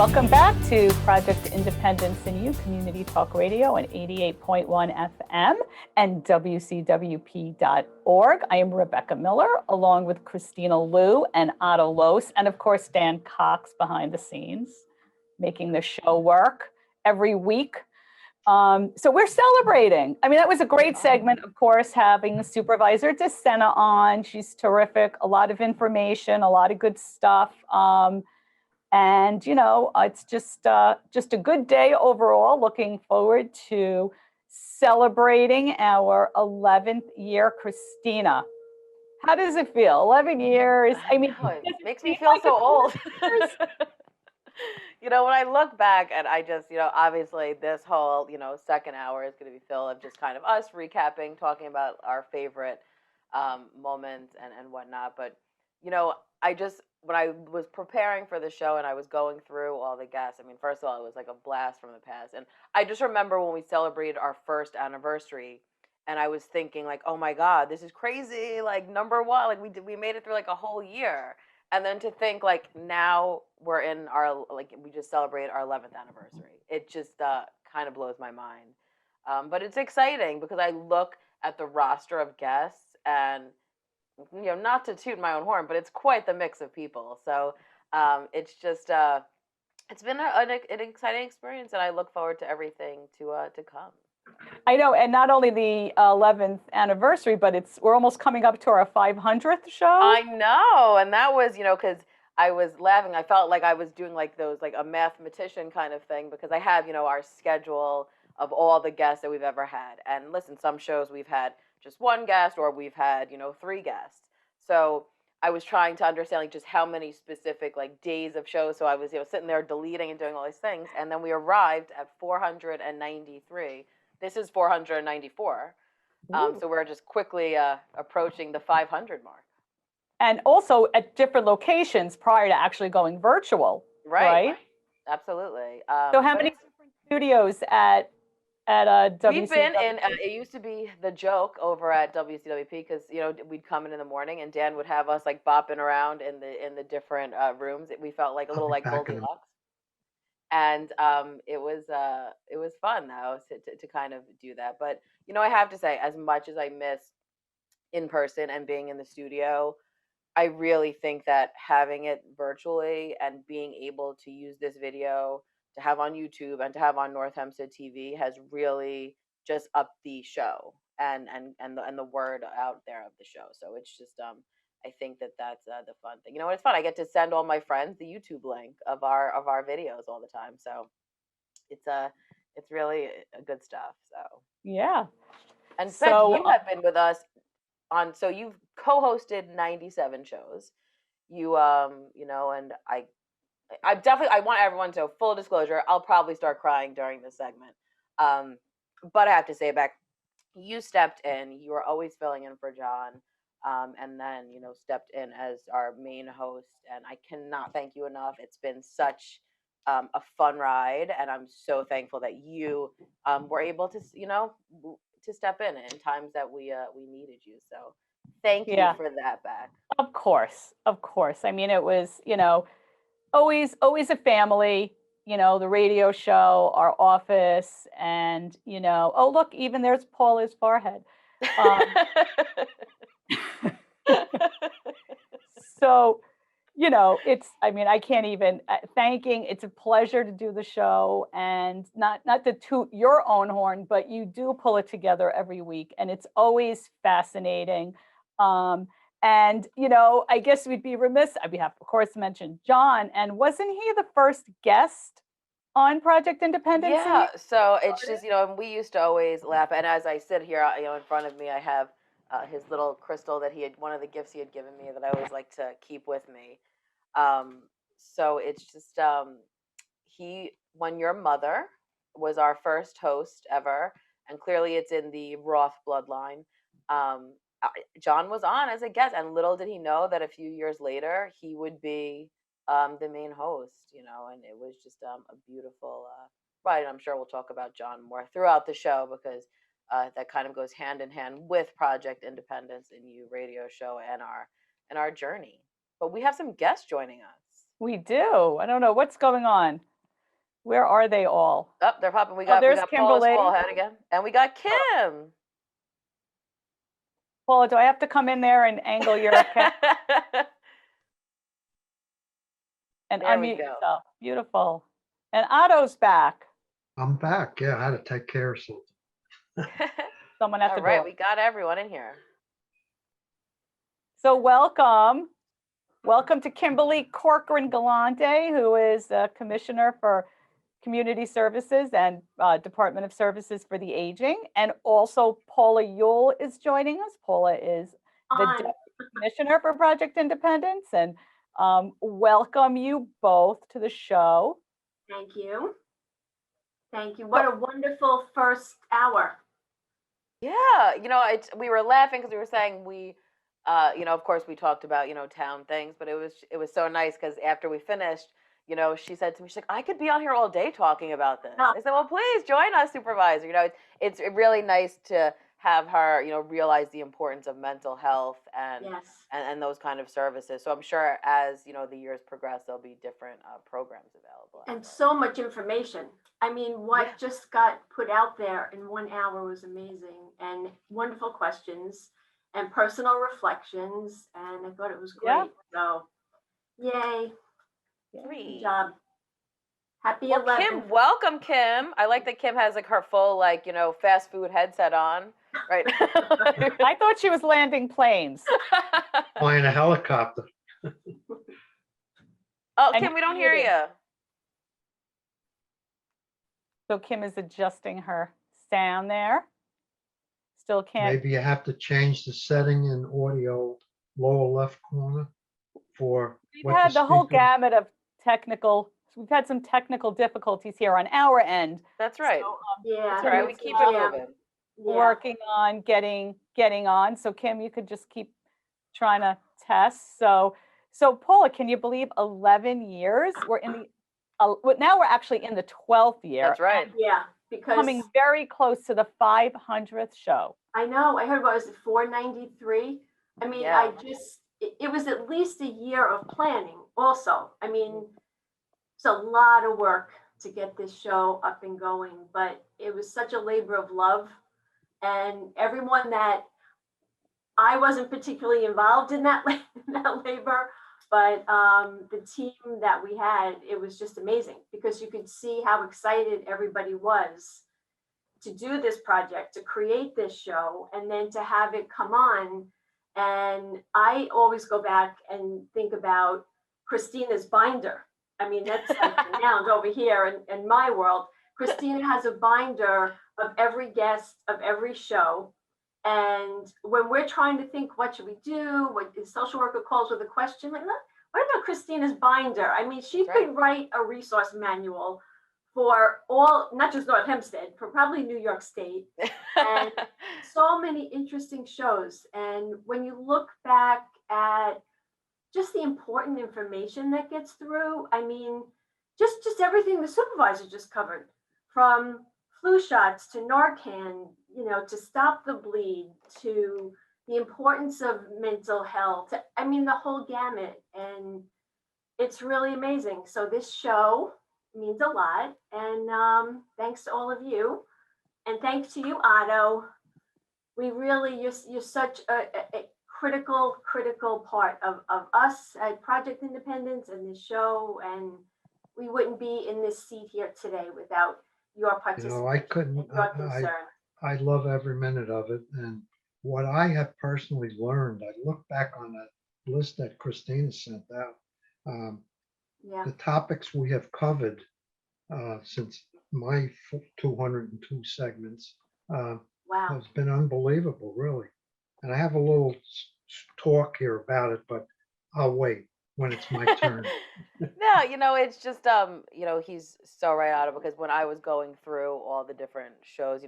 Welcome back to Project Independence and You, Community Talk Radio on 88.1 FM and WCWP.org. I am Rebecca Miller, along with Kristina Liu and Otto Los, and of course, Dan Cox behind the scenes, making the show work every week. So we're celebrating. I mean, that was a great segment, of course, having Supervisor DeSena on. She's terrific, a lot of information, a lot of good stuff. And, you know, it's just a good day overall. Looking forward to celebrating our 11th year. Kristina, how does it feel? 11 years. I mean, it makes me feel so old. You know, when I look back and I just, you know, obviously this whole, you know, second hour is going to be filled of just kind of us recapping, talking about our favorite moments and whatnot. But, you know, when I was preparing for the show and I was going through all the guests, I mean, first of all, it was like a blast from the past. And I just remember when we celebrated our first anniversary and I was thinking like, oh my God, this is crazy. Like number one, like we made it through like a whole year. And then to think like now we're in we just celebrated our 11th anniversary. It just kind of blows my mind. But it's exciting because I look at the roster of guests and, you know, not to toot my own horn, but it's quite the mix of people. So it's just, it's been an exciting experience and I look forward to everything to come. I know, and not only the 11th anniversary, but we're almost coming up to our 500th show. I know, and that was, you know, because I was laughing. I felt like I was doing like a mathematician kind of thing because I have, you know, our schedule of all the guests that we've ever had. And listen, some shows we've had just one guest or we've had, you know, 3 guests. So I was trying to understand like just how many specific like days of shows. So I was, you know, sitting there deleting and doing all these things. And then we arrived at 493. This is 494. So we're just quickly approaching the 500 mark. And also at different locations prior to actually going virtual. Right? Absolutely. So how many different studios at WCW? We've been in, it used to be the joke over at WCWP because, you know, we'd come in the morning and Dan would have us like bopping around in the different rooms. We felt like a little like Goldilocks. And it was fun though to kind of do that. But you know, I have to say, as much as I miss in person and being in the studio, I really think that having it virtually and being able to use this video to have on YouTube and to have on North Hempstead TV has really just upped the show and the word out there of the show. So it's just I think that's the fun thing. You know, it's fun. I get to send all my friends the YouTube link of our videos all the time. So it's really good stuff. So yeah. And so you have been with us on. So you've co-hosted 97 shows. You you know, and I want everyone to, full disclosure, I'll probably start crying during this segment. But I have to say, Beck, you stepped in. You were always filling in for John. And then, you know, stepped in as our main host. And I cannot thank you enough. It's been such a fun ride. And I'm so thankful that you were able to, you know, to step in times that we needed you. So thank you for that, Beck. Of course. I mean, it was, you know, always a family, you know, the radio show, our office, and, you know, oh, look, even there's Paula's forehead. So, you know, I can't even it's a pleasure to do the show, and not to toot your own horn, but you do pull it together every week and it's always fascinating. And, you know, I guess we'd be remiss, we have, of course, mentioned John, and wasn't he the first guest on Project Independence? Yeah, so it's just, you know, and we used to always laugh, and as I sit here, you know, in front of me, I have his little crystal that one of the gifts he had given me that I always like to keep with me. So it's just, when your mother was our first host ever, and clearly it's in the Roth bloodline, John was on as a guest, and little did he know that a few years later he would be the main host, you know, and it was just a beautiful ride. And I'm sure we'll talk about John more throughout the show because that kind of goes hand in hand with Project Independence and You radio show and our journey. But we have some guests joining us. We do. I don't know what's going on. Where are they all? Oh, they're popping. We Oh, got there's Paula's Kimberly. full head again, and we got Kim. Paula, do I have to come in there and angle your account and There we unmute go. yourself? Beautiful. And Otto's back. I'm back. Yeah, I had to take care of something. Someone at All the right, door. we got everyone in here. So welcome. Welcome to Kimberly Corcoran Galante, who is a Commissioner for Community Services and Department of Services for the Aging. And also Paula Yule is joining us. Paula is the Deputy Commissioner for Project Independence. And welcome you both to the show. Thank you. Thank you. What a wonderful first hour. Yeah, we were laughing because we were saying of course we talked about, town things, but it was so nice because after we finished, she said to me, she's like, I could be on here all day talking about this. Oh. I said, well, please join us, Supervisor. It's really nice to have her, realize the importance of mental health and Yes. and those kind of services. So I'm sure as, the years progress, there'll be different programs available. And so much information. I mean, what just got put out there in 1 hour was amazing, and wonderful questions and personal reflections. And I thought it was great. Yeah. So, yay. Great. Good job. Happy Well, 11th. Kim, welcome, Kim. I like that Kim has like her full fast food headset on, right? I thought she was landing planes. Flying a helicopter. Oh, And Kim, we don't you're hear muted. you. So Kim is adjusting her sound there. Still can't. Maybe you have to change the setting in audio lower left corner for We've what had the whole speaker- gamut of we've had some technical difficulties here on our end. That's right. So, Yeah. That's right. We keep it moving. Yeah. working on getting on. So Kim, you could just keep trying to test. So Paula, can you believe 11 years? We're in the now we're actually in the 12th year. That's right. Yeah. Because Coming very close to the 500th show. I know. I heard, what was it, 493? I mean, Yeah. it was at least a year of planning also. I mean, it's a lot of work to get this show up and going, but it was such a labor of love. And everyone that I wasn't particularly involved in that labor, but the team that we had, it was just amazing because you could see how excited everybody was to do this project, to create this show, and then to have it come on. And I always go back and think about Kristina's binder. I mean, that's like renowned over here in my world. Kristina has a binder of every guest of every show. And when we're trying to think, what should we do? What the social worker calls with a question, like, what about Kristina's binder? I mean, she could write a resource manual for all, not just North Hempstead, for probably New York State, and so many interesting shows. And when you look back at just the important information that gets through, I mean, just everything the supervisor just covered, from flu shots to Narcan, to stop the bleed, to the importance of mental health. I mean, the whole gamut. And it's really amazing. So this show means a lot. And thanks to all of you. And thanks to you, Otto. We really, you're such a critical part of us at Project Independence and this show. And we wouldn't be in this seat here today without your participation. I couldn't. And your concern. I love every minute of it. And what I have personally learned, I look back on that list that Kristina sent out. The topics we have covered since my 202 segments has been unbelievable, really. And I have a little talk here about it, but I'll wait when it's my turn. No, it's just he's so right on it, because when I was going through all the different shows,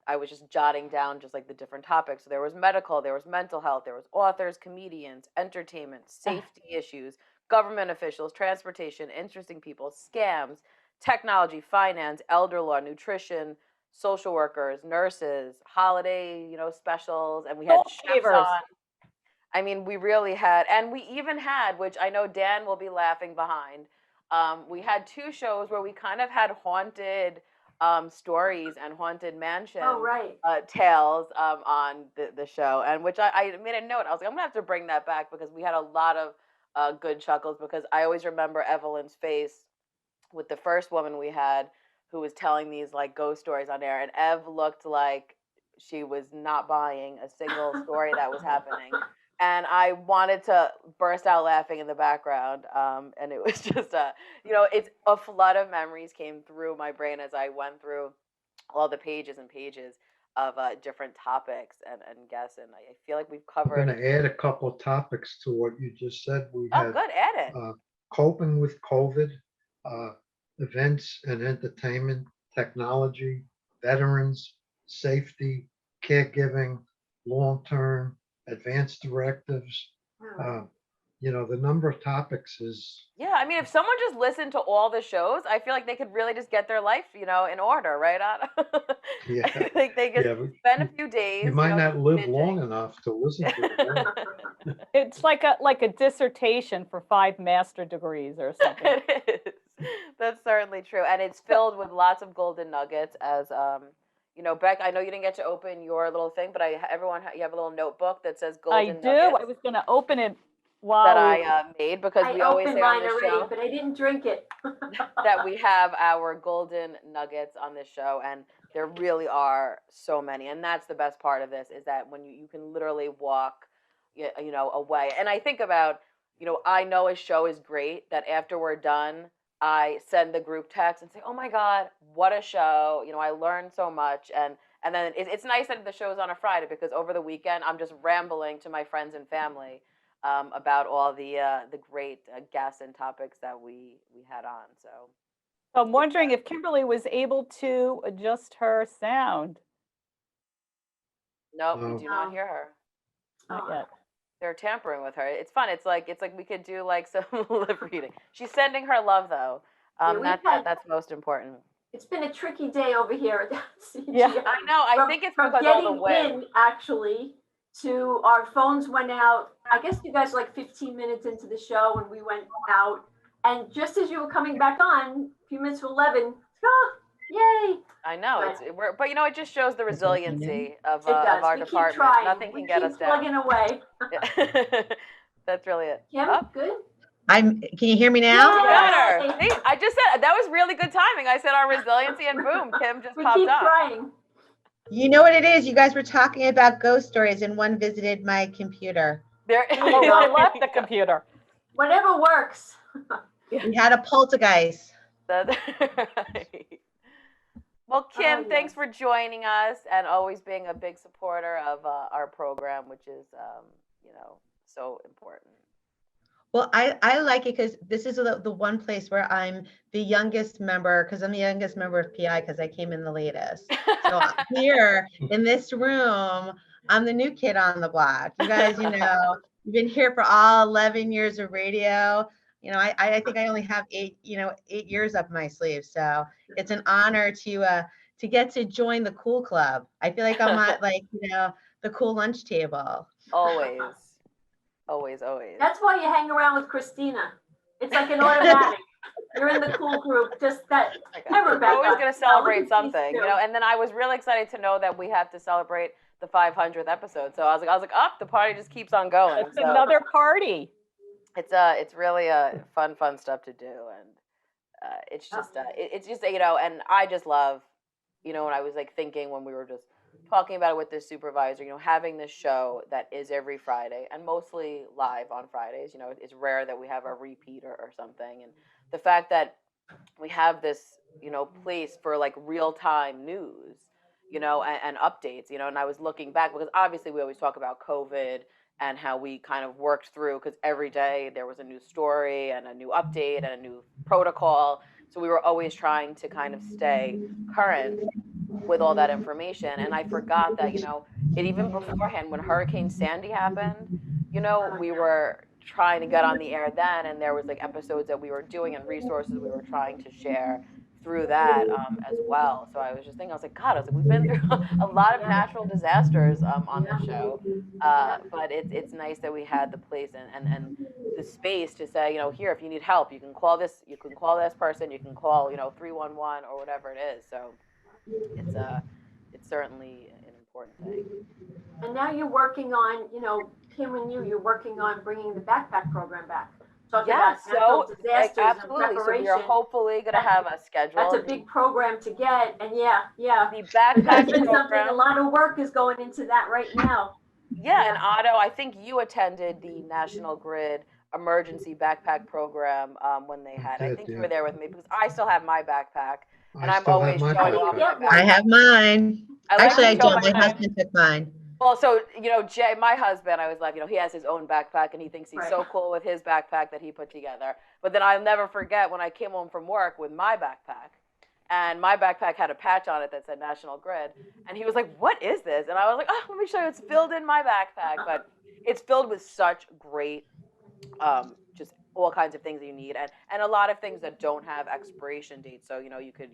I was just jotting down just like the different topics. So there was medical, there was mental health, there was authors, comedians, entertainment, safety issues, government officials, transportation, interesting people, scams, technology, finance, elder law, nutrition, social workers, nurses, holiday, specials, and we had chefs on. I mean, we really had, and we even had, which I know Dan will be laughing behind, we had 2 shows where we kind of had haunted stories and haunted mansion tales on the show, and which I made a note. I was like, I'm gonna have to bring that back because we had a lot of good chuckles, because I always remember Evelyn's face with the first woman we had who was telling these like ghost stories on air, and Ev looked like she was not buying a single story that was happening. And I wanted to burst out laughing in the background. And it was just, it's a flood of memories came through my brain as I went through all the pages and pages of different topics and guests. And I feel like we've I'm covered. going to add a couple of topics to what you just said. We Oh, had good, add it. Coping with COVID, events and entertainment, technology, veterans, safety, caregiving, long-term, advanced directives. The number of topics is. Yeah, I mean, if someone just listened to all the shows, I feel like they could really just get their life, in order, right, Otto? Yeah. Like they could spend a few days. You might not live long enough to listen to it. It's like a dissertation for 5 master degrees or something. It is. That's certainly true, and it's filled with lots of golden nuggets. As Beck, I know you didn't get to open your little thing, but you have a little notebook that says golden nuggets. I do. I was going to open it while that I made, because we always say on this show, but I didn't drink it. that we have our golden nuggets on this show, and there really are so many, and that's the best part of this, is that when you can literally walk away. And I think about, I know a show is great, that after we're done, I send the group text and say, oh my God, what a show. I learned so much. And then it's nice that the show's on a Friday, because over the weekend, I'm just rambling to my friends and family about all the great guests and topics that we had on. So I'm wondering if Kimberly was able to adjust her sound. Nope, we do not hear her. Not yet. They're tampering with her. It's fun. It's like we could do like some lip reading. She's sending her love though. That's most important. It's been a tricky day over here at CGI. Yeah, I know. I think it's because all the wind. Actually, to our phones went out. I guess you guys were like 15 minutes into the show and we went out. And just as you were coming back on, a few minutes to 11, yay! I know, but it just shows the resiliency of our we department. Keep trying. Nothing can get us down. Plugging away. That's really it. Kim, good. Can you hear me now? Better. See, I just said that was really good timing. I said our resiliency, and boom, Kim just popped up. Trying. You know what it is? You guys were talking about ghost stories, and one visited my computer. One left the computer. Whatever works. We had a poltergeist. That's right. Well, Kim, thanks for joining us and always being a big supporter of our program, which is, so important. Well, I like it because this is the one place where I'm the youngest member, because I'm the youngest member of PI because I came in the latest. So here in this room, I'm the new kid on the block. You guys, you've been here for all 11 years of radio. I think I only have 8 years up my sleeve. So it's an honor to get to join the cool club. I feel like I'm at the cool lunch table. Always. That's why you hang around with Kristina. It's like an automatic. You're in the cool group. Just that. We're always going to celebrate something, And then I was really excited to know that we have to celebrate the 500th episode. So I was like, the party just keeps on going. It's another party. It's really fun stuff to do, and it's just and I just love, when I was like thinking when we were just talking about it with this supervisor, having this show that is every Friday and mostly live on Fridays. It's rare that we have a repeater or something, and the fact that we have this place for like real time news, and updates, and I was looking back because obviously we always talk about COVID and how we kind of worked through, because every day there was a new story and a new update and a new protocol. So we were always trying to kind of stay current with all that information. And I forgot that, it even beforehand, when Hurricane Sandy happened, we were trying to get on the air then, and there was like episodes that we were doing and resources we were trying to share through that as well. So I was just thinking, I was like, God, I was like, we've been through a lot of natural disasters on the show, but it's nice that we had the place and the space to say, here, if you need help, you can call this person, you can call 311 or whatever it is. So it's certainly an important thing. And now you're working on, Kim and you're working on bringing the backpack program back. Talking about natural disasters absolutely. and preparation. So we are hopefully going to have a schedule. That's a big program to get, and yeah. The backpack program. A lot of work is going into that right now. Yeah, and Otto, I think you attended the National Grid emergency backpack program when they had. I think you were there with me because I still have my backpack, and I'm always showing off my backpack. I have mine. Actually, I don't. My husband took mine. Well, so, Jay, my husband, I was like, he has his own backpack and he thinks he's so cool with his backpack that he put together. But then I'll never forget when I came home from work with my backpack, and my backpack had a patch on it that said National Grid. And he was like, what is this? And I was like, oh, let me show you. It's filled in my backpack. But it's filled with such great, just all kinds of things that you need. And a lot of things that don't have expiration dates. So, you could,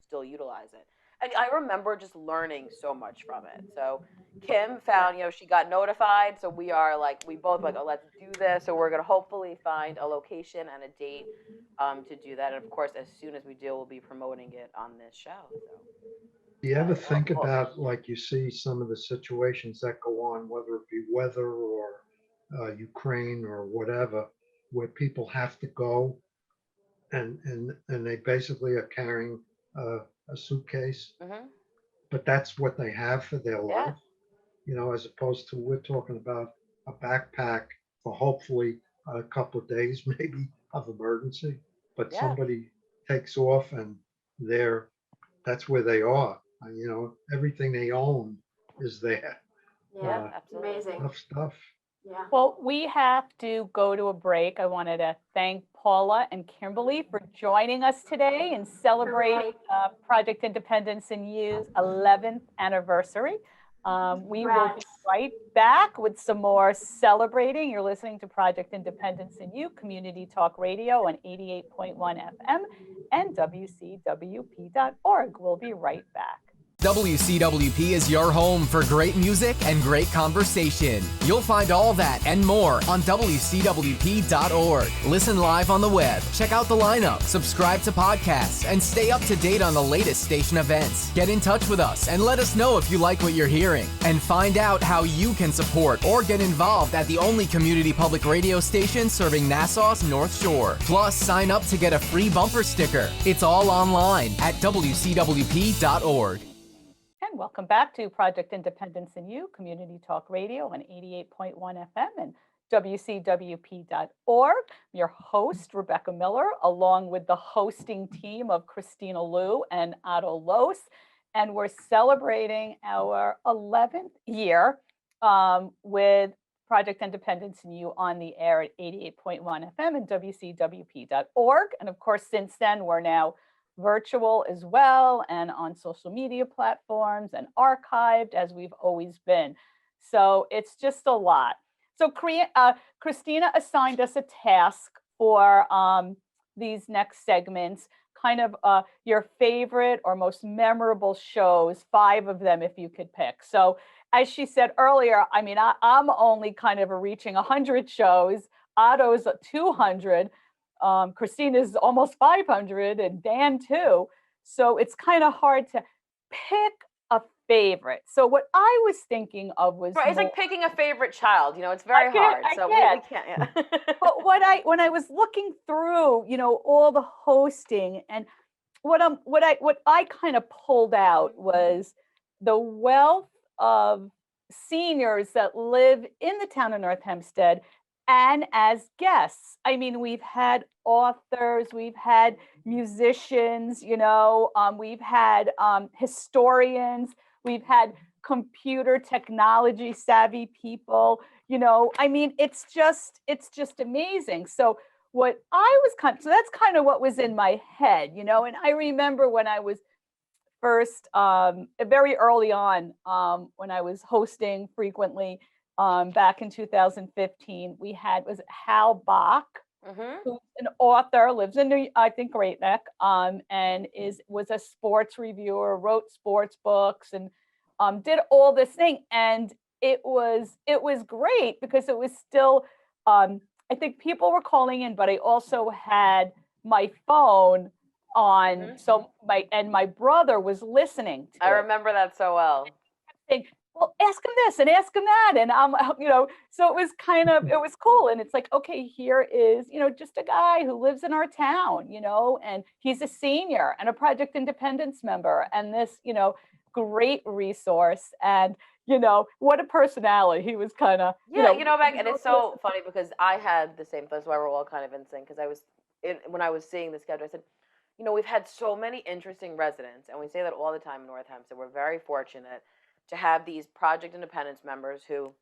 still utilize it. And I remember just learning so much from it. So Kim found, she got notified. So we both oh, let's do this. So we're going to hopefully find a location and a date to do that. And of course, as soon as we do, we'll be promoting it on this show. So. Do you ever think about, you see some of the situations that go on, whether it be weather or Ukraine or whatever, where people have to go and they basically are carrying a suitcase, but that's what they have for their life, as opposed to we're talking about a backpack for hopefully a couple of days, maybe of emergency, but somebody takes off and that's where they are. Everything they own is there. Yeah, amazing. Tough stuff. Yeah. Well, we have to go to a break. I wanted to thank Paula and Kimberly for joining us today and celebrate Project Independence in You's 11th anniversary. We will be right back with some more celebrating. You're listening to Project Independence in You, Community Talk Radio on 88.1 FM and WCWP.org. We'll be right back. WCWP is your home for great music and great conversation. You'll find all that and more on WCWP.org. Listen live on the web, check out the lineup, subscribe to podcasts, and stay up to date on the latest station events. Get in touch with us and let us know if you like what you're hearing. And find out how you can support or get involved at the only community public radio station serving Nassau's North Shore. Plus, sign up to get a free bumper sticker. It's all online at WCWP.org. And welcome back to Project Independence in You, Community Talk Radio on 88.1 FM and WCWP.org. I'm your host, Rebecca Miller, along with the hosting team of Kristina Lou and Otto Los. And we're celebrating our 11th year with Project Independence in You on the air at 88.1 FM and WCWP.org. And of course, since then, we're now virtual as well and on social media platforms and archived as we've always been. So it's just a lot. So Kristina assigned us a task for these next segments, kind of your favorite or most memorable shows, 5 of them if you could pick. So as she said earlier, I mean, I'm only kind of reaching 100 shows. Otto's 200. Kristina's almost 500 and Dan too. So it's kind of hard to pick a favorite. So what I was thinking of was it's like picking a favorite child. It's very hard. So we can't. Yeah. But when I was looking through, all the hosting and what I kind of pulled out was the wealth of seniors that live in the town of North Hempstead. And as guests, I mean, we've had authors, we've had musicians, we've had historians, we've had computer technology savvy people, I mean, it's just amazing. So what I was so that's kind of what was in my head, and I remember when I was first, very early on, when I was hosting frequently, back in 2015, we had, was it Hal Bach who's an author, lives in I think Great Neck, and was a sports reviewer, wrote sports books, and did all this thing. And it was great because it was still, I think people were calling in, but I also had my phone on, so my brother was listening to I it. remember that so well. Saying, well, ask him this and ask him that. And so it was cool. And it's like, okay, here is, just a guy who lives in our town, and he's a senior and a Project Independence member and this, great resource. And, what a personality. He was kind of, and it's so funny because I had the same, that's why we're all kind of in sync, because when I was seeing the schedule, I said, we've had so many interesting residents, and we say that all the time in Northampton. We're very fortunate to have these Project Independence members who,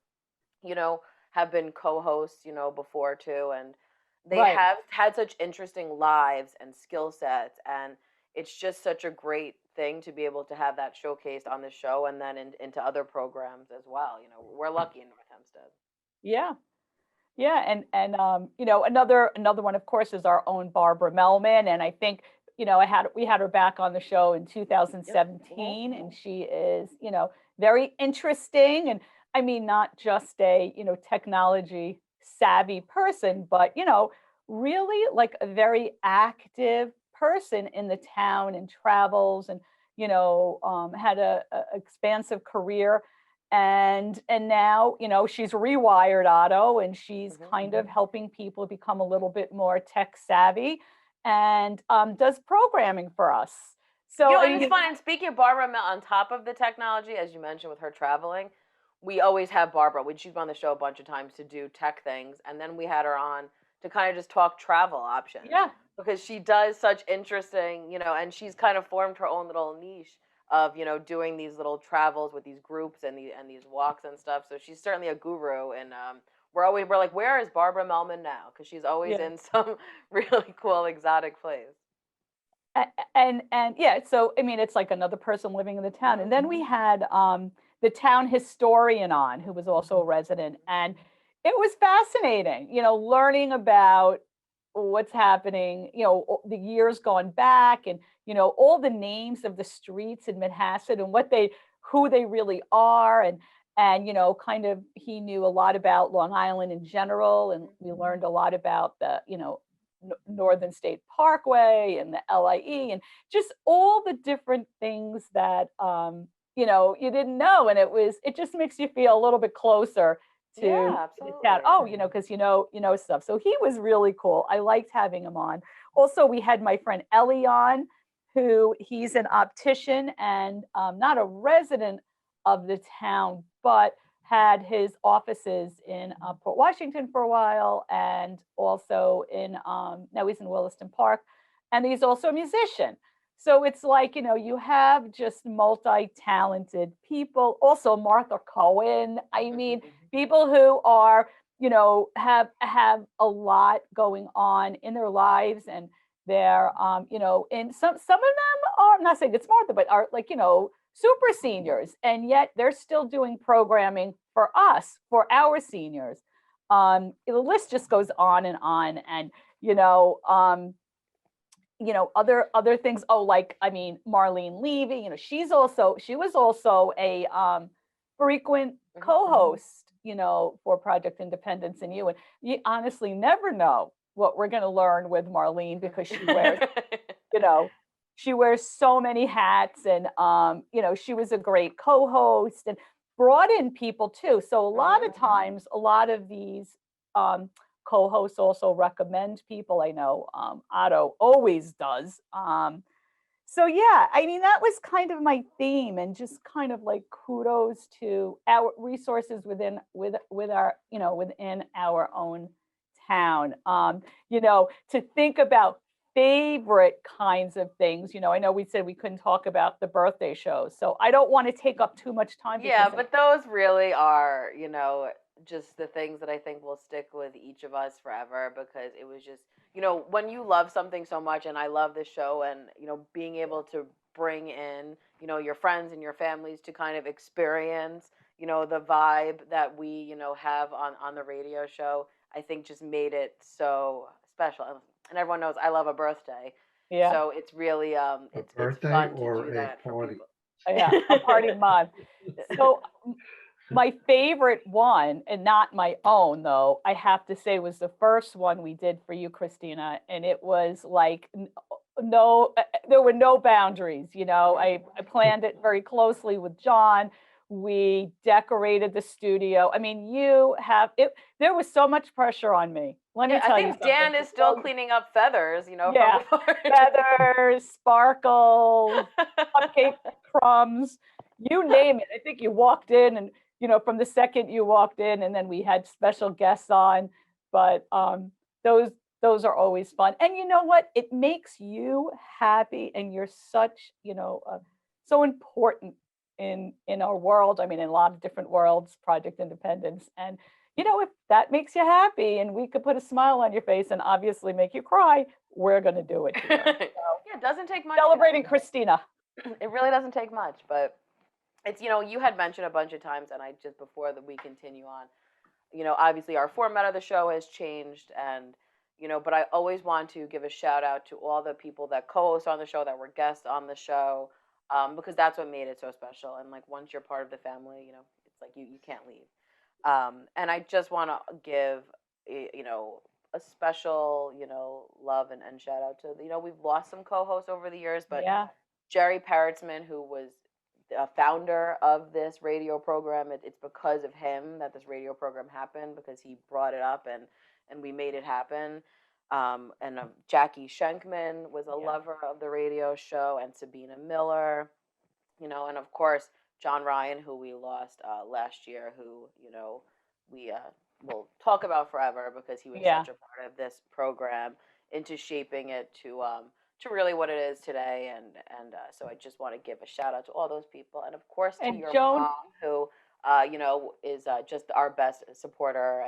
have been co-hosts, before too, and they have had such interesting lives and skill sets, and it's just such a great thing to be able to have that showcased on the show and then into other programs as well. We're lucky in North Hempstead. Yeah. Yeah, and another one, of course, is our own Barbara Melman, and I think we had her back on the show in 2017, and she is very interesting, and I mean not just a technology savvy person, but really like a very active person in the town and travels, and had a expansive career. And now, she's rewired Otto, and she's kind of helping people become a little bit more tech savvy, and does programming for us. So and it's fun. And speaking of Barbara, on top of the technology, as you mentioned with her traveling, we always have Barbara. She's been on the show a bunch of times to do tech things, and then we had her on to kind of just talk travel options. Yeah. Because she does such interesting, and she's kind of formed her own little niche of doing these little travels with these groups and these walks and stuff. So she's certainly a guru, and we're like, where is Barbara Melman now? Because she's always in some really cool exotic place. And yeah, so I mean, it's like another person living in the town. And then we had the town historian on, who was also a resident, and it was fascinating, learning about what's happening, the years gone back, and all the names of the streets in Manhasset and who they really are, and kind of, he knew a lot about Long Island in general, and we learned a lot about the Northern State Parkway and the LIE, and just all the different things that you didn't know, and it just makes you feel a little bit closer to the town. Oh, because stuff. So he was really cool. I liked having him on. Also, we had my friend Ellie on, he's an optician and not a resident of the town, but had his offices in Port Washington for a while, and also now he's in Williston Park, and he's also a musician. So it's like, you have just multi-talented people. Also Martha Cohen. I mean, people who are, have a lot going on in their lives, and they're, and some of them are, I'm not saying it's Martha, but are like, super seniors, and yet they're still doing programming for us, for our seniors. The list just goes on, and other things. Oh, like, I mean, Marlene Levy, she was also a frequent co-host, for Project Independence and You. And you honestly never know what we're going to learn with Marlene, because she wears, she wears so many hats, and, she was a great co-host and brought in people too. So a lot of times, a lot of these co-hosts also recommend people. I know Otto always does. So yeah, I mean, that was kind of my theme, and just kind of like kudos to our resources within our own town. To think about favorite kinds of things. I know we said we couldn't talk about the birthday shows, so I don't want to take up too much time. Yeah, but those really are, just the things that I think will stick with each of us forever, because it was just, when you love something so much, and I love this show, and, being able to bring in, your friends and your families to kind of experience, the vibe that we, have on the radio show, I think just made it so special. And everyone knows I love a birthday. Yeah. So it's really it's birthday fun to or do a that for party? people. Yeah, a party month. So my favorite one, and not my own though, I have to say was the first one we did for you, Kristina. And it was like, there were no boundaries, you know. I planned it very closely with John. We decorated the studio. I mean, there was so much pressure on me. Let me Yeah, I tell you think something. Dan is still cleaning up feathers, you know, Yeah, from before. feathers, sparkles, cupcake crumbs, you name it. I think you walked in and, you know, from the second you walked in, and then we had special guests on, but those are always fun. And you know what? It makes you happy, and you're such, you know, so important in our world. I mean, in a lot of different worlds, Project Independence. And you know, if that makes you happy and we could put a smile on your face and obviously make you cry, we're going to do it here. So, Yeah, it doesn't take much. celebrating Kristina. It really doesn't take much, but it's, you know, you had mentioned a bunch of times, and I just, before that we continue on, you know, obviously our format of the show has changed, and, you know, but I always want to give a shout out to all the people that co-host on the show, that were guests on the show, because that's what made it so special. And like, once you're part of the family, you know, it's like you can't leave. And I just want to give, you know, a special, you know, love and shout out to, you know, we've lost some co-hosts over the years, but Yeah. Jerry Parrotsman, who was the founder of this radio program, it's because of him that this radio program happened, because he brought it up and we made it happen. And Jackie Schenkman was a lover of the radio show, and Sabina Miller, you know, and of course, John Ryan, who we lost last year, who, you know, we will talk about forever, because he was such a part of this program, into shaping it to really what it is today. And so I just want to give a shout out to all those people, and of course to your Joan, mom, who you know, is just our best supporter,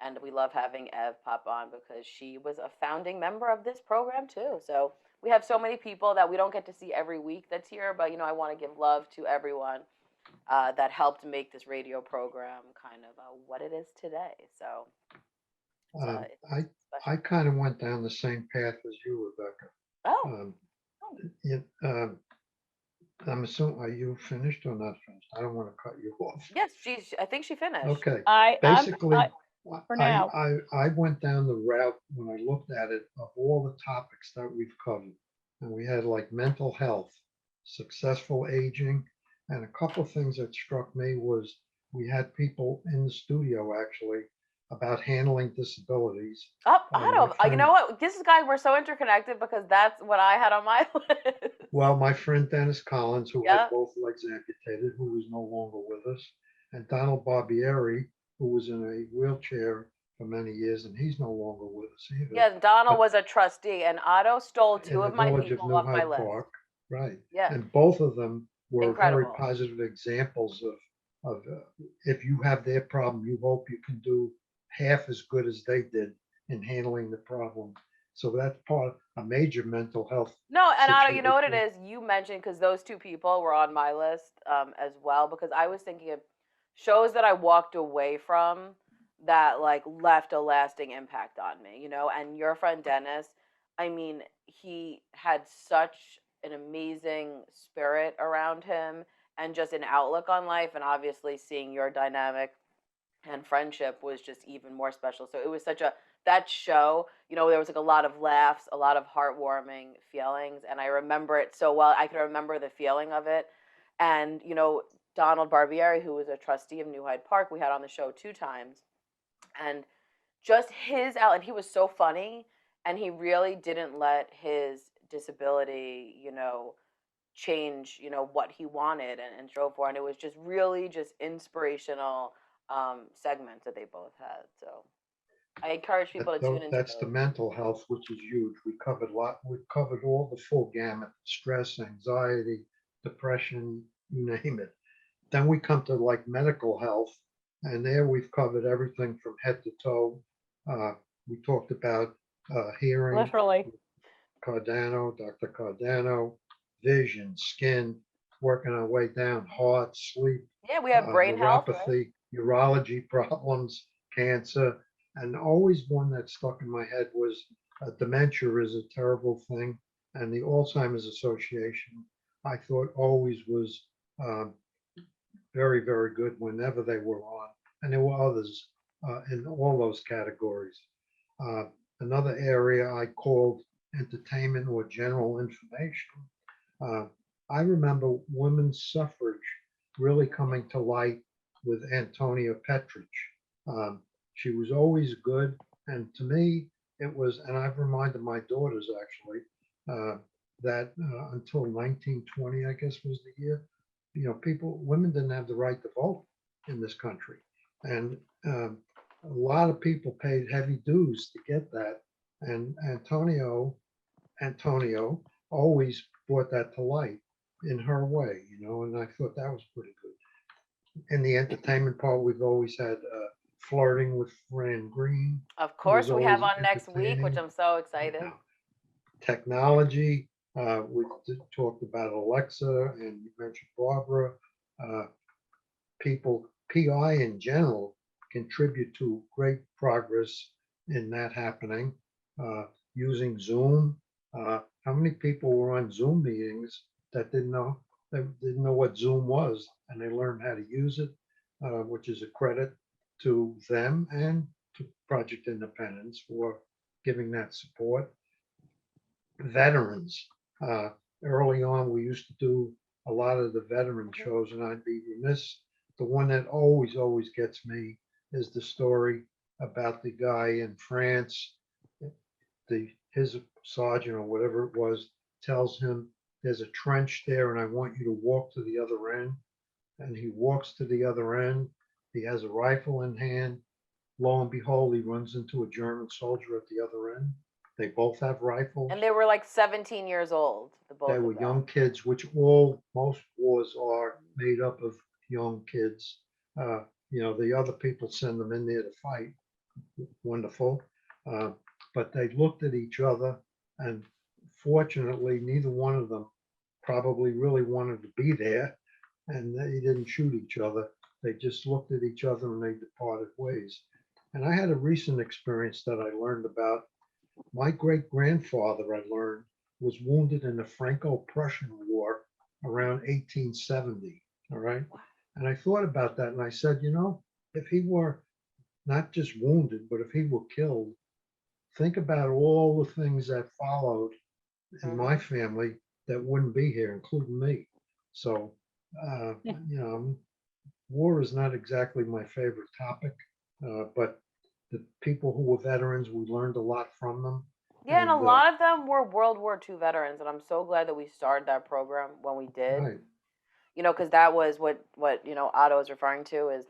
and we love having Ev pop on, because she was a founding member of this program too. So we have so many people that we don't get to see every week that's here, but, you know, I want to give love to everyone that helped make this radio program kind of what it is today. So I kind of went down the same path as you, Rebecca. I'm assuming, are you finished or not finished? I don't want to cut you off. Yes, I think she finished. Okay. Basically, for now, I went down the route, when I looked at it, of all the topics that we've covered. And we had like mental health, successful aging, and a couple of things that struck me was we had people in the studio actually about handling disabilities. Otto, you know what? This guy, we're so interconnected, because that's what I had on my list. Well, my friend Dennis Collins, who had both legs amputated, who is no longer with us, and Donald Barbieri, who was in a wheelchair for many years, and he's no longer with us either. Yeah, Donald was a trustee, and Otto stole two of my people off my list. Park, right. Yeah. And both of them were incredible, very positive examples of if you have their problem, you hope you can do half as good as they did in handling the problem. So that's part a major mental health. No, and Otto, you know what it is? You mentioned, because those two people were on my list as well, because I was thinking of shows that I walked away from that like left a lasting impact on me, you know. And your friend Dennis, I mean, he had such an amazing spirit around him, and just an outlook on life, and obviously seeing your dynamic and friendship was just even more special. So it was that show, you know, there was like a lot of laughs, a lot of heartwarming feelings, and I remember it so well. I can remember the feeling of it. And, you know, Donald Barbieri, who was a trustee of New Hyde Park, we had on the show 2 times, and just and he was so funny, and he really didn't let his disability, you know, change, you know, what he wanted and drove for. And it was just really just inspirational segments that they both had. So I encourage people to tune into That's the mental health, which is huge. We covered all the full gamut: stress, anxiety, depression, you name it. Then we come to like medical health, and there we've covered everything from head to toe. We talked about hearing, literally, Dr. Cardano, vision, skin, working our way down, heart, sleep. Yeah, we have brain health, neuropathy, urology problems, cancer, And always one that stuck in my head was dementia is a terrible thing. And the Alzheimer's Association, I thought always was very, very good whenever they were on. And there were others in all those categories. Another area I called entertainment or general information. I remember women's suffrage really coming to light with Antonia Petrich. She was always good. And to me, it was, and I've reminded my daughters actually, that until 1920, I guess was the year, women didn't have the right to vote in this country. And a lot of people paid heavy dues to get that. And Antonio always brought that to light in her way, and I thought that was pretty good. In the entertainment part, we've always had Flirting with Fran Greene. Of course, we have always on next week, which entertaining. I'm so excited. Technology, we talked about Alexa, and you mentioned Barbara. PI in general contribute to great progress in that happening. Using Zoom, how many people were on Zoom meetings that didn't know what Zoom was, and they learned how to use it, which is a credit to them and to Project Independence for giving that support. Veterans, early on, we used to do a lot of the veteran shows, and I'd be remiss. The one that always gets me is the story about the guy in France. His sergeant or whatever it was tells him there's a trench there and I want you to walk to the other end. And he walks to the other end. He has a rifle in hand. Lo and behold, he runs into a German soldier at the other end. They both have rifles. And they were like 17 years old. They were young kids, which most wars are made up of young kids. The other people send them in there to fight. Wonderful. But they looked at each other, and fortunately, neither one of them probably really wanted to be there, and they didn't shoot each other. They just looked at each other and they departed ways. And I had a recent experience that I learned about. My great-grandfather, I learned, was wounded in the Franco-Prussian War around 1870, all right? And I thought about that, and I said, if he were not just wounded, but if he were killed, think about all the things that followed in my family that wouldn't be here, including me. So, war is not exactly my favorite topic, but the people who were veterans, we learned a lot from them. Yeah, and a lot of them were World War II veterans, and I'm so glad that we started that program when we did. Right. Because that was what Otto is referring to is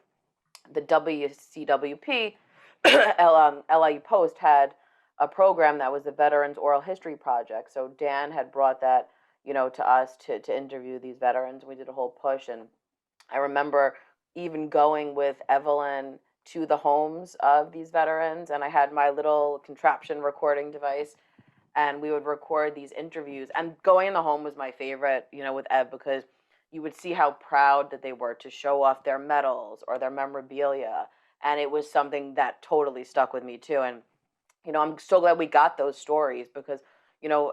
the WCWP, LIU Post had a program that was the Veterans Oral History Project. So Dan had brought that, to us to interview these veterans. We did a whole push, and I remember even going with Evelyn to the homes of these veterans, and I had my little contraption recording device, and we would record these interviews. And going in the home was my favorite, with Ev, because you would see how proud that they were to show off their medals or their memorabilia, and it was something that totally stuck with me too. And I'm so glad we got those stories because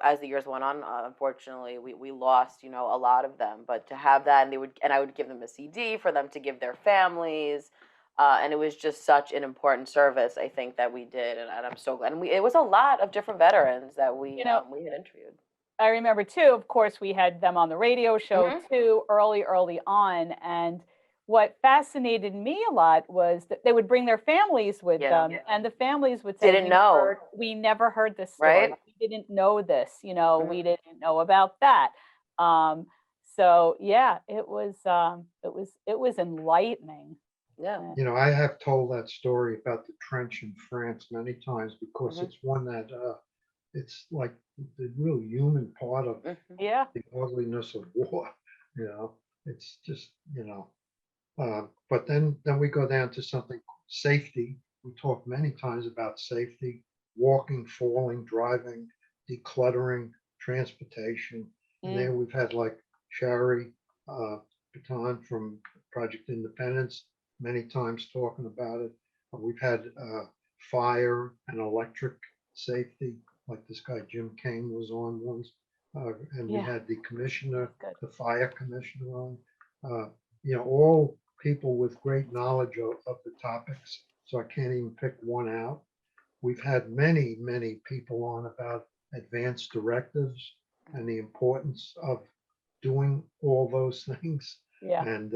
as the years went on, unfortunately we lost a lot of them. But to have that, and I would give them a CD for them to give their families. And it was just such an important service, I think, that we did, and I'm so glad. And it was a lot of different veterans that we had interviewed. I remember too, of course, we had them on the radio show too, early on. And what fascinated me a lot was that they would bring their families with them, and the families would say, we never heard this story. Right? We didn't know this, we didn't know about that. So yeah, it was enlightening. Yeah. I have told that story about the trench in France many times because it's one that it's like the real human part of the ugliness of war. It's just, but then we go down to something, safety. We talk many times about safety, walking, falling, driving, decluttering, transportation. And there we've had like Shari Baton from Project Independence many times talking about it. We've had fire and electric safety, like this guy Jim Kane was on once. And we Yeah. had the commissioner, Good. the fire commissioner on, all people with great knowledge of the topics. So I can't even pick one out. We've had many, many people on about advanced directives and the importance of doing all those things. Yeah. And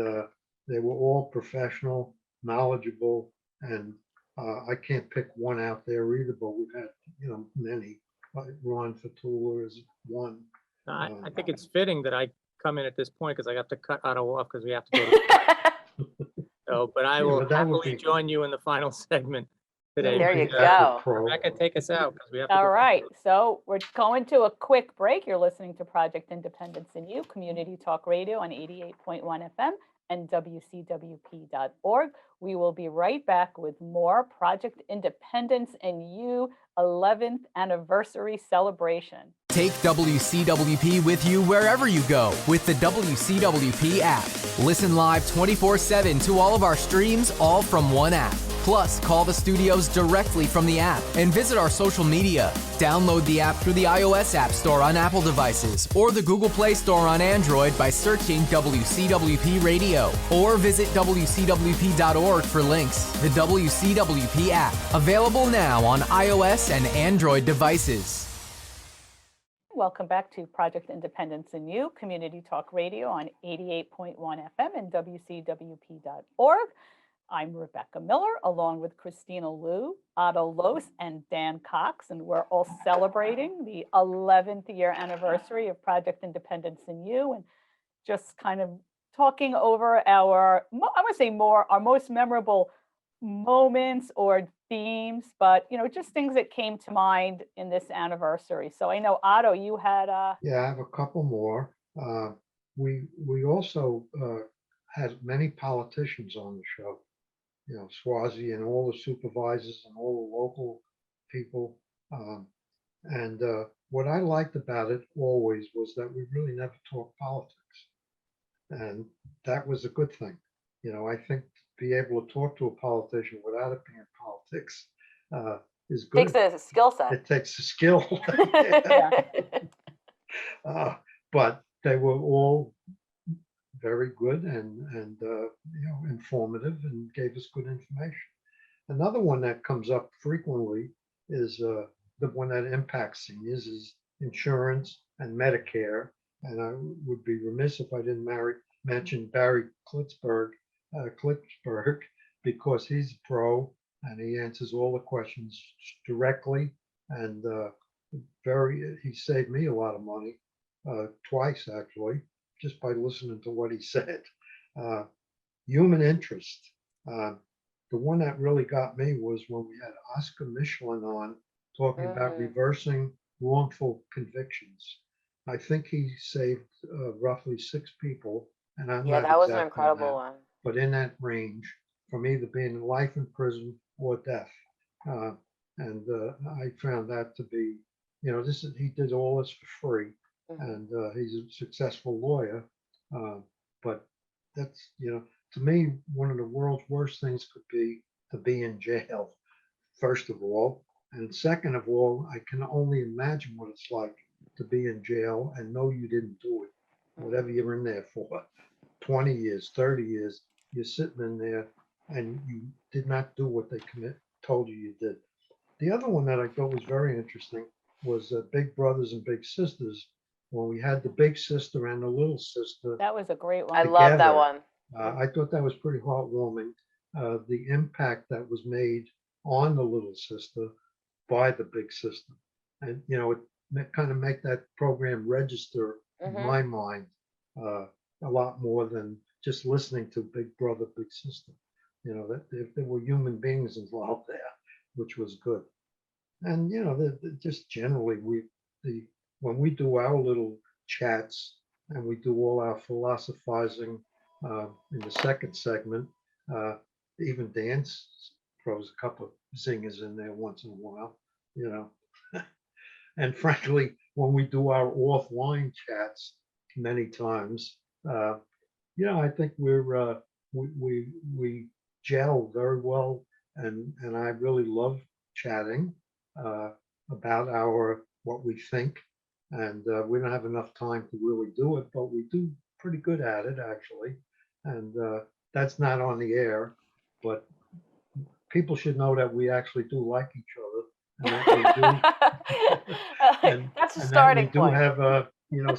they were all professional, knowledgeable, and I can't pick one out there either, but we've had, many. Like Ron Fatula is one. I think it's fitting that I come in at this point because I have to cut Otto off because we have to go to. So, but I Yeah, will but that would happily be- join you in the final segment today. There you Because, go. Rebecca, take us out because we have to. All go. right, so we're going to a quick break. You're listening to Project Independence in You, Community Talk Radio on 88.1 FM and WCWP.org. We will be right back with more Project Independence in You 11th anniversary celebration. Take WCWP with you wherever you go with the WCWP app. Listen live 24/7 to all of our streams, all from one app. Plus, call the studios directly from the app and visit our social media. Download the app through the iOS App Store on Apple devices or the Google Play Store on Android by searching WCWP Radio, or visit WCWP.org for links. The WCWP app, available now on iOS and Android devices. Welcome back to Project Independence in You, Community Talk Radio on 88.1 FM and WCWP.org. I'm Rebecca Miller, along with Kristina Liu, Otto Los, and Dan Cox, and we're all celebrating the 11th year anniversary of Project Independence in You, and just kind of talking over our, I would say more, our most memorable moments or themes, but just things that came to mind in this anniversary. So I know, Otto, you had Yeah, I have a couple more. We also had many politicians on the show. Swazi and all the supervisors and all the local people. And what I liked about it always was that we really never talked politics. And that was a good thing. I think to be able to talk to a politician without it being politics is good. Takes a skill set. It takes a skill. But they were all very good and informative and gave us good information. Another one that comes up frequently is the one that impacts seniors is insurance and Medicare. And I would be remiss if I didn't mention Barry Klitsberg, because he's a pro and he answers all the questions directly, and he saved me a lot of money, twice actually, just by listening to what he said. Human interest. The one that really got me was when we had Oscar Michelin on talking about reversing wrongful convictions. I think he saved roughly 6 people, and I'm not that was an exact on incredible that, one. but in that range, from either being life in prison or death. And I found that to be, he did all this for free, and he's a successful lawyer. But that's, to me, one of the world's worst things could be to be in jail, first of all. And second of all, I can only imagine what it's like to be in jail and know you didn't do it, whatever you're in there for. 20 years, 30 years, you're sitting in there and you did not do what they told you did. The other one that I thought was very interesting was Big Brothers and Big Sisters. When we had the big sister and the little sister. that was a great one. I love that together. one. I thought that was pretty heartwarming. The impact that was made on the little sister by the big sister. And, it kind of make that program register in my mind a lot more than just listening to Big Brother, Big Sister. That there were human beings involved there, which was good. And, just generally, when we do our little chats and we do all our philosophizing in the second segment, even dance throws a couple of zingers in there once in a while, And frankly, when we do our offline chats many times, I think we gel very well, and I really love chatting about what we think. And we don't have enough time to really do it, but we do pretty good at it, actually. And that's not on the air, but people should know that we actually do like each other. And that we do, and, That's a and that starting we do point. have,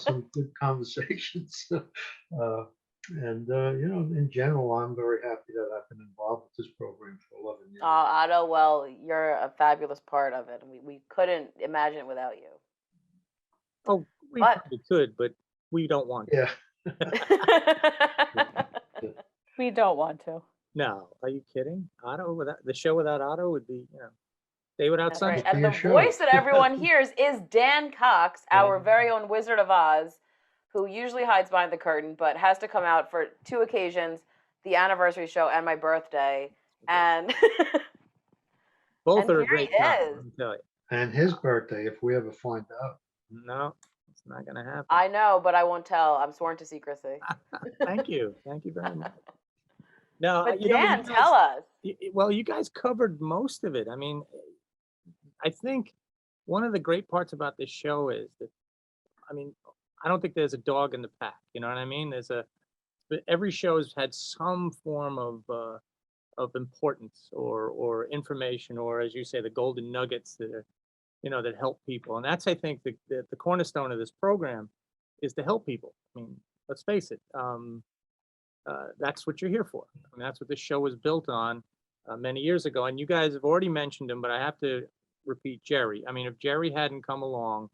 some good conversations. In general, I'm very happy that I've been involved with this program for 11 years. Otto, well, you're a fabulous part of it. We couldn't imagine it without you. Oh, we But- probably could, but we don't want to. Yeah. We don't want to. No, are you kidding? Otto, without the show without Otto would be, day without That's sunshine. right. And Be a the show. voice that everyone hears is Dan Cox, our Yeah. very own Wizard of Oz, who usually hides behind the curtain, but has to come out for 2 occasions, the anniversary show and my birthday. And Both and are a here he great time, is. let me tell you. And his birthday, if we ever find out. No, it's not gonna happen. I know, but I won't tell. I'm sworn to secrecy. Thank you very much. No, But you know, Dan, you guys- tell us. Well, you guys covered most of it. I mean, I think one of the great parts about this show is that, I mean, I don't think there's a dog in the pack. You know what I mean? But every show has had some form of importance or information, or as you say, the golden nuggets that are, that help people. And that's, I think, the cornerstone of this program is to help people. I mean, let's face it. That's what you're here for. I mean, that's what this show was built on many years ago. And you guys have already mentioned him, but I have to repeat Jerry. I mean, if Jerry hadn't come along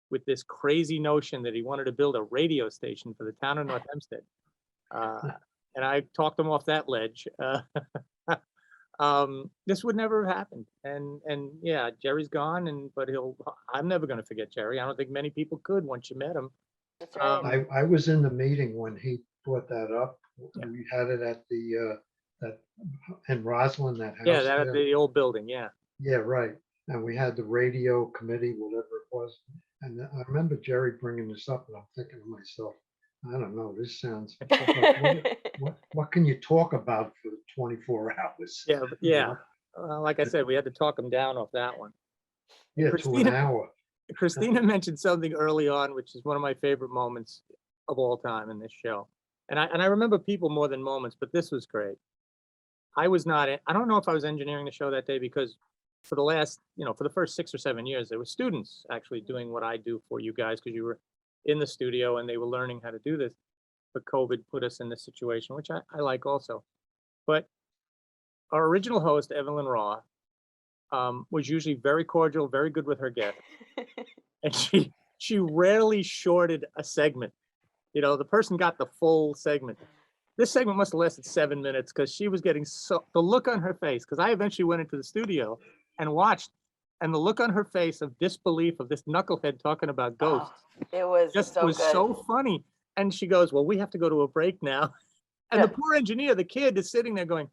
with this crazy notion that he wanted to build a radio station for the town of North Hempstead, and I talked him off that ledge, this would never have happened. And yeah, Jerry's gone, but I'm never going to forget Jerry. I don't think many people could once you met him. That's right. I was in the meeting when he brought that up. Yeah. We had it at in Roslyn, that house. Yeah, that there. the old building. Yeah. Yeah, right. And we had the radio committee, whatever it was. And I remember Jerry bringing this up, and I'm thinking to myself, I don't know, this sounds, what can you talk about for 24 hours? Yeah, You yeah. know? Like I said, we had to talk him down off that one. Yeah, to an Kristina- hour. Kristina mentioned something early on, which is one of my favorite moments of all time in this show. And I remember people more than moments, but this was great. I don't know if I was engineering the show that day, because for the first 6 or 7 years, there were students actually doing what I do for you guys, because you were in the studio and they were learning how to do this. But COVID put us in this situation, which I like also. But our original host, Evelyn Raw, was usually very cordial, very good with her guests. And she rarely shorted a segment. The person got the full segment. This segment must have lasted 7 minutes, because she was getting the look on her face, because I eventually went into the studio and watched, and the look on her face of disbelief of this knucklehead talking about ghosts It was just so was good. so funny. And she goes, well, we have to go to a break now. And the poor engineer, the kid, is sitting there going,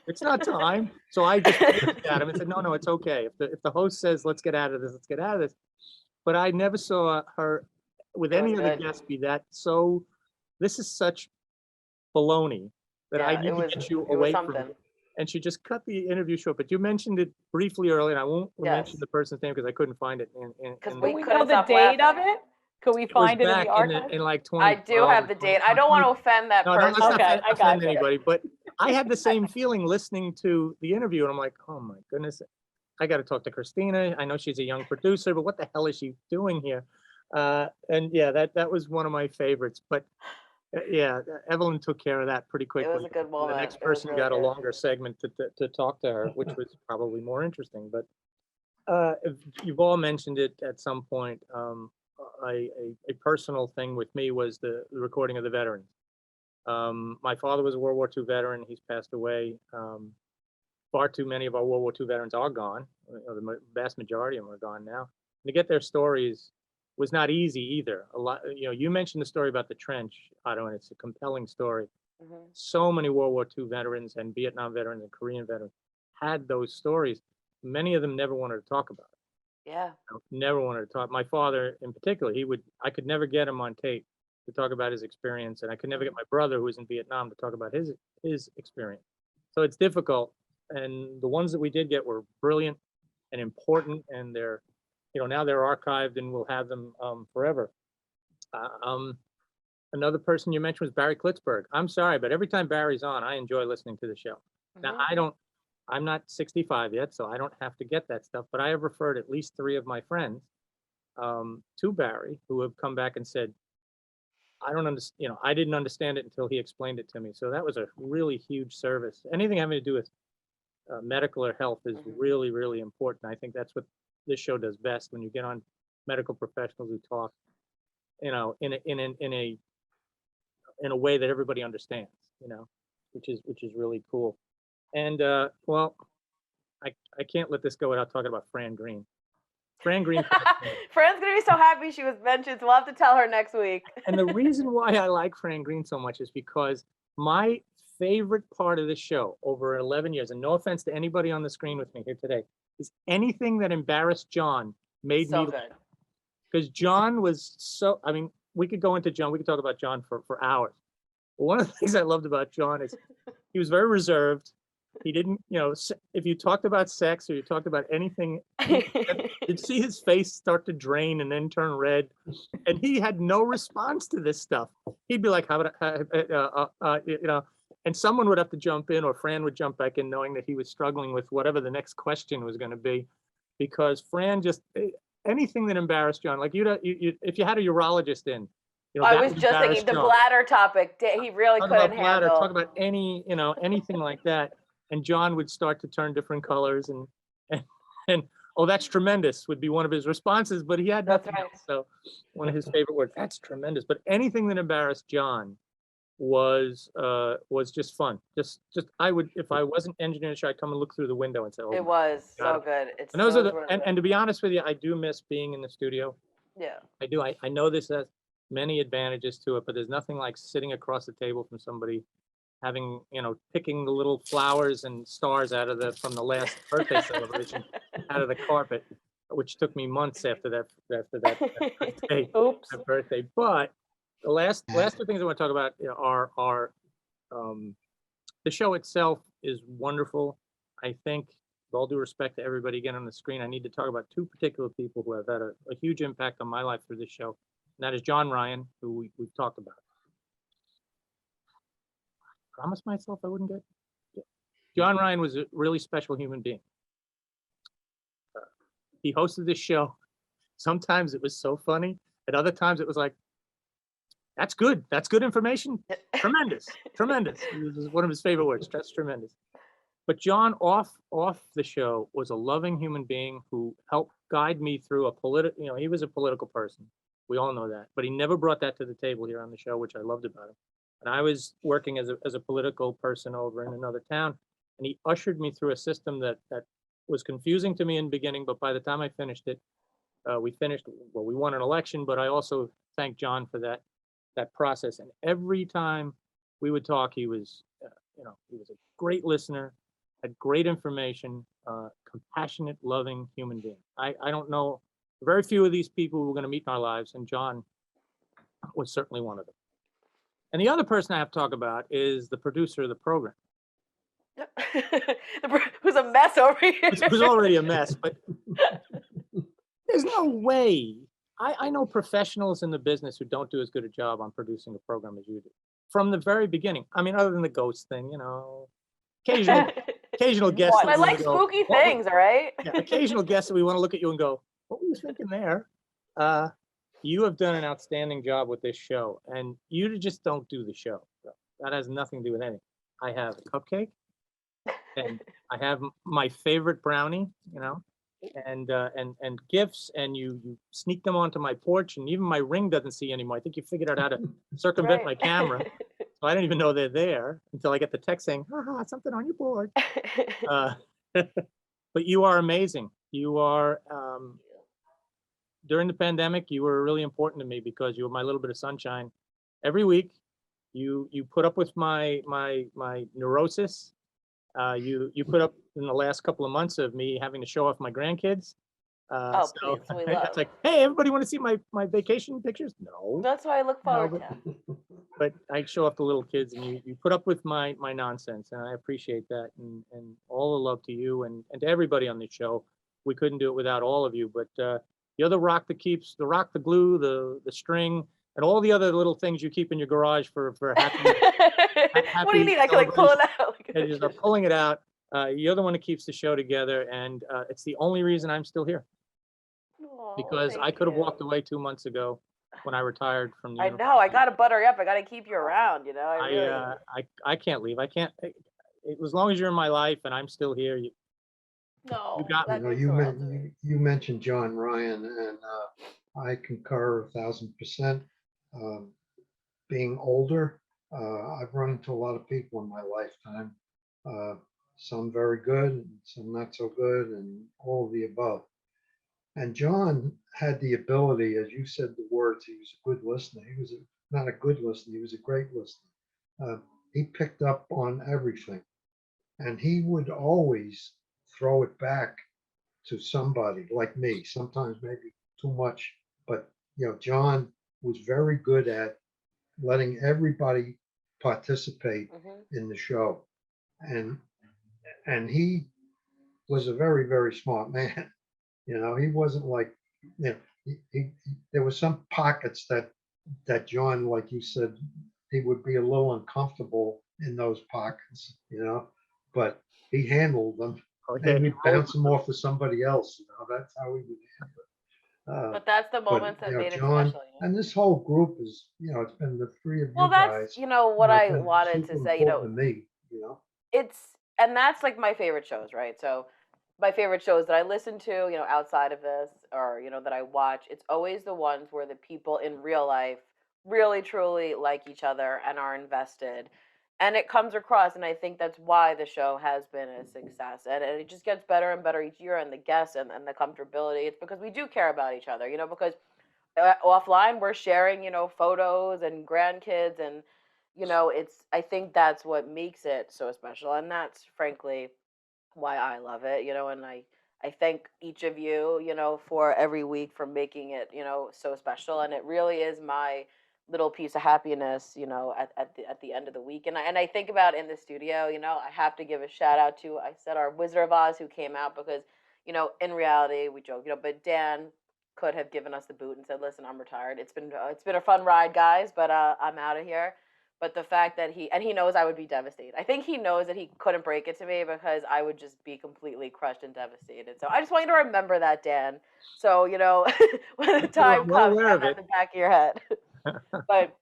it's not time. So I just looked at him and said, no, it's okay. If the host says, let's get out of this, let's get out of this. But I never saw her with It any was of the good. guests be that so, this is such baloney that I need to get you it was away from something. it. And she just cut the interview short. But you mentioned it briefly earlier, and I won't mention Yes. the person's name because I couldn't find it. Because in we Do we couldn't know the stop date of laughing. it? Could we it was find it in back the archive? in like 20. I do have the date. I don't want to offend that No, let's person. not Okay, I got offend you. anybody, but I had the same feeling listening to the interview, and I'm like, oh my goodness, I got to talk to Kristina. I know she's a young producer, but what the hell is she doing here? And yeah, that was one of my favorites. But yeah, Evelyn took care of that pretty quickly. was a good And moment. the next It was person really got a good. longer segment to talk to her, which was probably more interesting. But you've all mentioned it at some point. A personal thing with me was the recording of the veterans. My father was a World War II veteran. He's passed away. Far too many of our World War II veterans are gone. The vast majority of them are gone now. And to get their stories was not easy either. A lot, you mentioned the story about the trench, Otto, and it's a compelling story. Mhm. So many World War II veterans and Vietnam veterans and Korean veterans had those stories. Many of them never wanted to talk about it. Yeah. Never wanted to talk. My father in particular, I could never get him on tape to talk about his experience. And I could never get my brother who was in Vietnam to talk about his experience. So it's difficult. And the ones that we did get were brilliant. and important, and they're, now they're archived and we'll have them forever. Another person you mentioned was Barry Klitsberg. I'm sorry, but every time Barry's on, I enjoy listening to the show. Now, I'm not 65 yet, so I don't have to get that stuff, but I have referred at least 3 of my friends to Barry, who have come back and said, I don't understand, I didn't understand it until he explained it to me. So that was a really huge service. Anything having to do with medical or health is really, really important. I think that's what this show does best, when you get on medical professionals who talk, in a way that everybody understands, which is really cool. And well, I can't let this go without talking about Fran Greene. Fran Greene. Fran's gonna be so happy she was mentioned, so we'll have to tell her next week. And the reason why I like Fran Greene so much is because my favorite part of the show over 11 years, and no offense to anybody on the screen with me here today, is anything that embarrassed John made So me good. because John was so, I mean, we could go into John, we could talk about John for hours. But one of the things I loved about John is he was very reserved. He didn't, if you talked about sex or you talked about anything, you'd see his face start to drain and then turn red. And he had no response to this stuff. He'd be like, how about, and someone would have to jump in, or Fran would jump back in, knowing that he was struggling with whatever the next question was going to be, because Fran just, anything that embarrassed John, like if you had a urologist in, I was just thinking the bladder topic. He really couldn't handle. Talk about anything like that, and John would start to turn different colors, and oh, that's tremendous would be one of his responses, but he had nothing else. So one of his favorite words, that's tremendous. But anything that embarrassed John was just fun. Just I would, if I wasn't engineering, I'd come and look through the window and say, oh, it was so good. It's and those are and to be honest with you, I do miss being in the studio. Yeah, I do. I know this has many advantages to it, but there's nothing like sitting across the table from somebody, having, picking the little flowers and stars from the last birthday celebration out of the carpet, which took me months after that birthday. Oops. That birthday. But the last 2 things I want to talk about are the show itself is wonderful. I think, with all due respect to everybody again on the screen, I need to talk about 2 particular people who have had a huge impact on my life through this show. And that is John Ryan, who we've talked about. I promised myself I wouldn't get. Yeah. John Ryan was a really special human being. He hosted this show. Sometimes it was so funny. At other times it was like, that's good. That's good information. Tremendous. Tremendous. This is one of his favorite words. That's tremendous. But John, off the show, was a loving human being who helped guide me through he was a political person. We all know that, but he never brought that to the table here on the show, which I loved about him. And I was working as a political person over in another town, and he ushered me through a system that was confusing to me in the beginning, but by the time I finished it, we won an election, but I also thank John for that process. And every time we would talk, he was a great listener, had great information, compassionate, loving human being. I don't know very few of these people we're going to meet in our lives, and John was certainly one of them. And the other person I have to talk about is the producer of the program. Who's a mess over here. Who's already a mess, but there's no way. I know professionals in the business who don't do as good a job on producing a program as you do. From the very beginning. I mean, other than the ghost thing, occasional guests. I like spooky things, all right? Yeah, occasional guests that we want to look at you and go, what were you thinking there? You have done an outstanding job with this show, and you just don't do the show. That has nothing to do with anything. I have a cupcake, and I have my favorite brownie, and gifts, and you sneak them onto my porch, and even my ring doesn't see anymore. I think you figured out how to circumvent my camera, so I don't even know they're there until I get the text saying, haha, something on your board. But you are amazing. You are, during the pandemic, you were really important to me because you were my little bit of sunshine. Every week, you put up with my neurosis. You put up in the last couple of months of me having to show off my grandkids. Please, we love. It's like, hey, everybody want to see my vacation pictures? No. That's what I look forward to. But I show off the little kids, and you put up with my nonsense, and I appreciate that. And all the love to you and to everybody on the show. we couldn't do it without all of you. But you're the rock that keeps the rock, the glue, the string, and all the other little things you keep in your garage for happy. What do you need? I can like pull it out. And just pulling it out. You're the one that keeps the show together, and it's the only reason I'm still here. Aw, Because I thank could have you. walked away 2 months ago when I retired from the. I know. I gotta butter you up. I gotta keep you around. You know. I really. I can't leave. I can't. As long as you're in my life and I'm still here, No. you got me. that means the world to me. You mentioned John Ryan, and I concur 1,000%. Being older, I've run into a lot of people in my lifetime, some very good, some not so good, and all of the above. And John had the ability, as you said the words, he was a good listener. He was not a good listener, he was a great listener. He picked up on everything, and he would always throw it back to somebody like me, sometimes maybe too much, but John was very good at letting everybody participate in the show. And he was a very, very smart man. He wasn't like, there were some pockets that John, like you said, he would be a little uncomfortable in those pockets, but he handled them. Okay. And we'd bounce them off to somebody else. That's how we would handle it. But that's the moments that made John, it special. and this whole group is, it's been the three of you Well, guys. that's what I been wanted to super say. important to me, And that's like my favorite shows, right? So my favorite shows that I listen to, outside of this, or that I watch, it's always the ones where the people in real life really truly like each other and are invested. And it comes across, and I think that's why the show has been a success. And it just gets better and better each year, and the guests and the comfortability. It's because we do care about each other, because offline we're sharing, photos and grandkids, and, I think that's what makes it so special. And that's frankly why I love it, and I thank each of you, for every week for making it, so special. And it really is my little piece of happiness, at the end of the week. And I think about in the studio, I have to give a shout out to, I said, our Wizard of Oz who came out, because, in reality we joke, but Dan could have given us the boot and said, listen, I'm retired. It's been a fun ride, guys, but I'm out of here. But the fact that he knows I would be devastated. I think he knows that he couldn't break it to me, because I would just be completely crushed and devastated. So I just want you to remember that, Dan. So, when the time comes, have that in the back of your head. But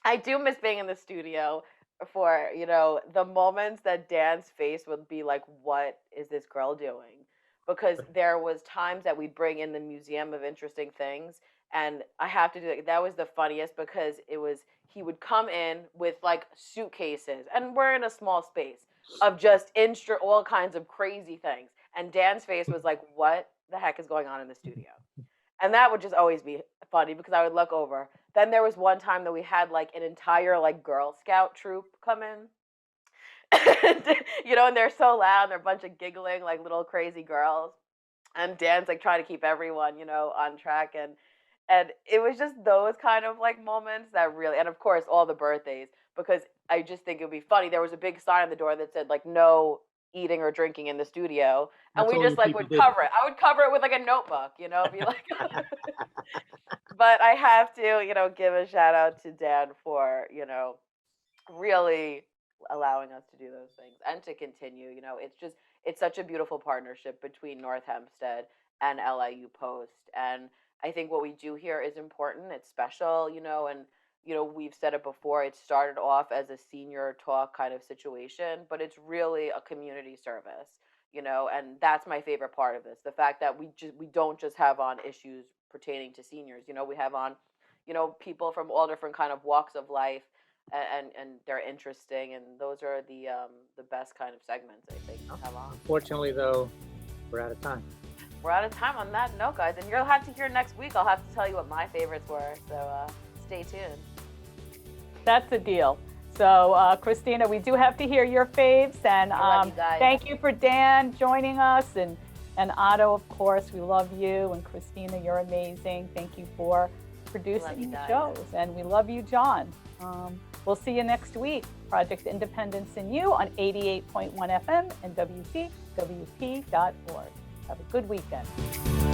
I do miss being in the studio for, the moments that Dan's face would be like, what is this girl doing? Because there was times that we'd bring in the Museum of Interesting Things, and I have to do that. That was the funniest, because he would come in with like suitcases, and we're in a small space, of just all kinds of crazy things. And Dan's face was like, what the heck is going on in the studio? And that would just always be funny, because I would look over. Then there was one time that we had like an entire like Girl Scout troop come in. And they're so loud, and they're a bunch of giggling like little crazy girls. And Dan's like trying to keep everyone, on track. And it was just those kind of like moments that really, and of course all the birthdays, because I just think it would be funny. There was a big sign on the door that said like no eating or drinking in the studio, and we just like would cover it. I would cover it with like a notebook, be like. But I have to, give a shout out to Dan for, really allowing us to do those things and to continue. It's such a beautiful partnership between North Hempstead and LIU Post. And I think what we do here is important. It's special, and, we've said it before, it started off as a senior talk kind of situation, but it's really a community service, and that's my favorite part of this. The fact that we don't just have on issues pertaining to seniors, we have on, people from all different kind of walks of life, and they're interesting, and those are the best kind of segments, I think, to have on. Unfortunately, though, we're out of time. We're out of time on that note, guys, and you'll have to hear next week. I'll have to tell you what my favorites were, so stay tuned. That's a deal. So, Kristina, we do have to hear your faves, and thank you for Dan joining us, and Otto, of course, we love you, and Kristina, you're amazing. Thank you for producing the shows, and we love you, John. We'll see you next week. Project Independence in You on 88.1 FM and WCWP.org. Have a good weekend.